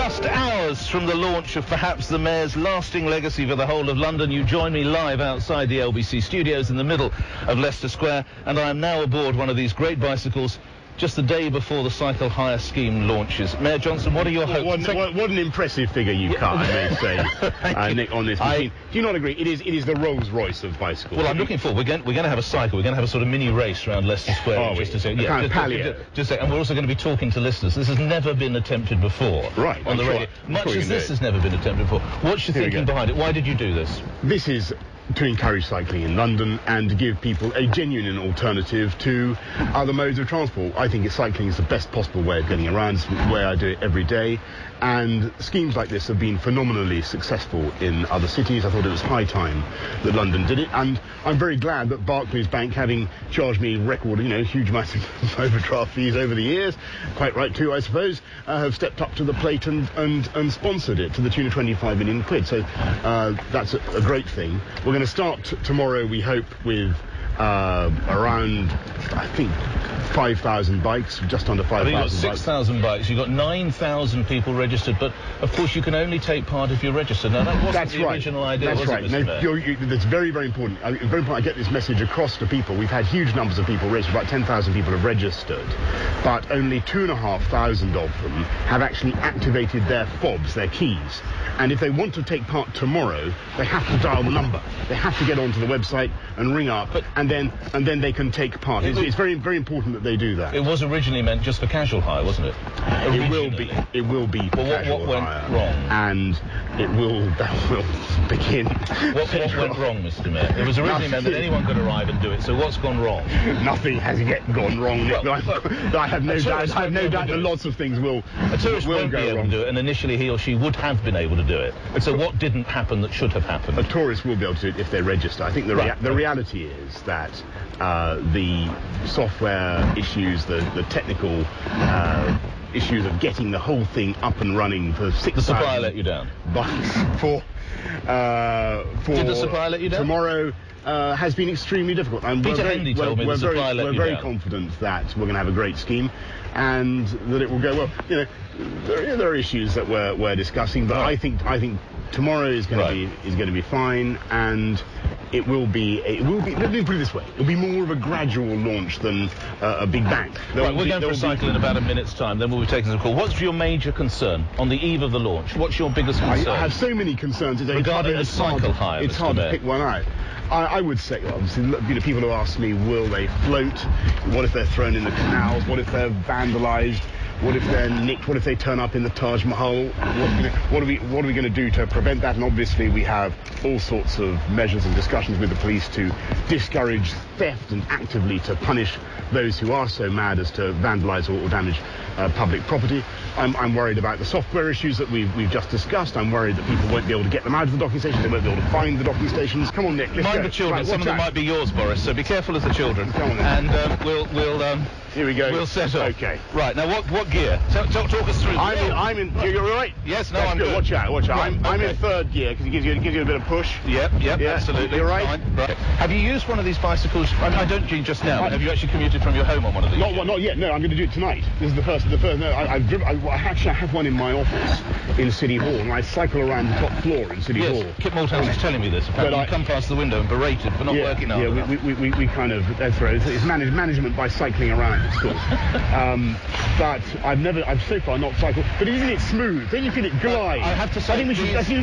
Just hours from the launch of perhaps the Mayor's lasting legacy for the whole of London, you join me live outside the LBC studios in the middle of Leicester Square, and I am now aboard one of these great bicycles just the day before the cycle hire scheme launches. Mayor Johnson, what are your hopes? What an impressive figure you cut, I may say, Nick, on this machine. Do you not agree? It is the Rolls Royce of bicycles. Well, I'm looking forward. We're going to have a cycle. We're going to have a sort of mini race around Leicester Square. Oh, just a second. Yeah, just a second. And we're also going to be talking to listeners. This has never been attempted before. Right. On the radio. Much as this has never been attempted before. What's your thinking behind it? Why did you do this? This is to encourage cycling in London and to give people a genuine alternative to other modes of transport. I think cycling is the best possible way of getting around. It's the way I do it every day. And schemes like this have been phenomenally successful in other cities. I thought it was high time that London did it. And I'm very glad that Barclays Bank, having charged me record, huge amounts of overdraft fees over the years, quite right too, I suppose, have stepped up to the plate and sponsored it to the tune of 25 million quid. So that's a great thing. We're going to start tomorrow, we hope, with around, I think, 5,000 bikes, just under 5,000 bikes. You've got 6,000 bikes, you've got 9,000 people registered, but of course you can only take part if you're registered. Now that wasn't the original idea, was it, Mr. Mayor? That's very, very important. Very important I get this message across to people. We've had huge numbers of people registered, about 10,000 people have registered, but only 2,500 of them have actually activated their fobs, their keys. And if they want to take part tomorrow, they have to dial the number. They have to get onto the website and ring up, and then they can take part. It's very, very important that they do that. It was originally meant just for casual hire, wasn't it? It will be for casual what went hire. Wrong? And that will begin. What went wrong, Mr. Mayor? It was originally meant that anyone could arrive and do it, so what's gone wrong? Nothing has yet gone wrong, Nick. I have no doubt that lots of things will A tourist won't be able to do it, and initially he or she would have been able to do it. So what didn't happen that should have happened? A tourist will be able to do it if they register. I think the reality is that the software issues, the technical issues of getting the whole thing up and running for 6,000... The supplier let you down? For Did the supplier let you down? Tomorrow has been extremely difficult. And Peter Hendy told me the supplier let you down. We're very confident that we're going to have a great scheme and that it will go well. There are issues that we're discussing, but I think tomorrow is going to be fine, and it will be. Let me put it this way: it'll be more of a gradual launch than a big bang. We're going for a cycle in about a minute's time. Then we'll be taking some call. What's your major concern on the eve of the launch? What's your biggest concern? I have so many concerns regarding the cycle hire. It's hard to pick one out. I would say, obviously, people who ask me, will they float? What if they're thrown in the canals? What if they're vandalised? What if they're nicked? What if they turn up in the Taj Mahal? What are we going to do to prevent that? And obviously we have all sorts of measures and discussions with the police to discourage theft and actively to punish those who are so mad as to vandalise or damage public property. I'm worried about the software issues that we've just discussed. I'm worried that people won't be able to get them out of the docking stations. They won't be able to find the docking stations. Come on, Nick, let's Mind go. the children. Right, some of them might be yours, Boris, so be careful of the children. Come on, then. And we'll here we go. We'll set off. Okay. Right, now what gear? Talk us through. I'm in. You're right. Yes, no, That's I'm good. Watch out. Right, I'm in third gear because it gives you a bit of push. Yep, Yeah, absolutely. You're right. Fine. Right. Have you used one of these bicycles? I don't think just now. Have you actually commuted from your home on one of these? Not yet. No, I'm going to do it tonight. This is the first. No, I actually have one in my office in City Hall, and I cycle around the top floor in City Hall. Kip Malthouse is telling me this. Apparently, you come past the window and berated for not working out. Yeah, we kind of it's management by cycling around, of course. But I've so far not cycled. But isn't it smooth? Don't you feel it glide? I have to say, I think we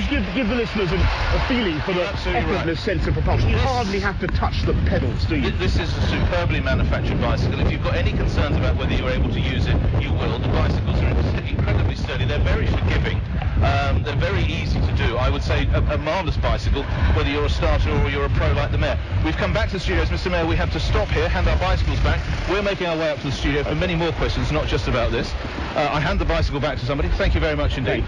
should give the listeners a feeling for the effortless sense of propulsion. You hardly have to touch the pedals, do you? This is a superbly manufactured bicycle. If you've got any concerns about whether you're able to use it, you will. The bicycles are incredibly sturdy. They're very forgiving. They're very easy to do. I would say a marvellous bicycle, whether you're a starter or you're a pro like the Mayor. We've come back to the studios, Mr. Mayor. We have to stop here, hand our bicycles back. We're making our way up to the studio for many more questions, not just about this. I hand the bicycle back to somebody. Thank you very much indeed.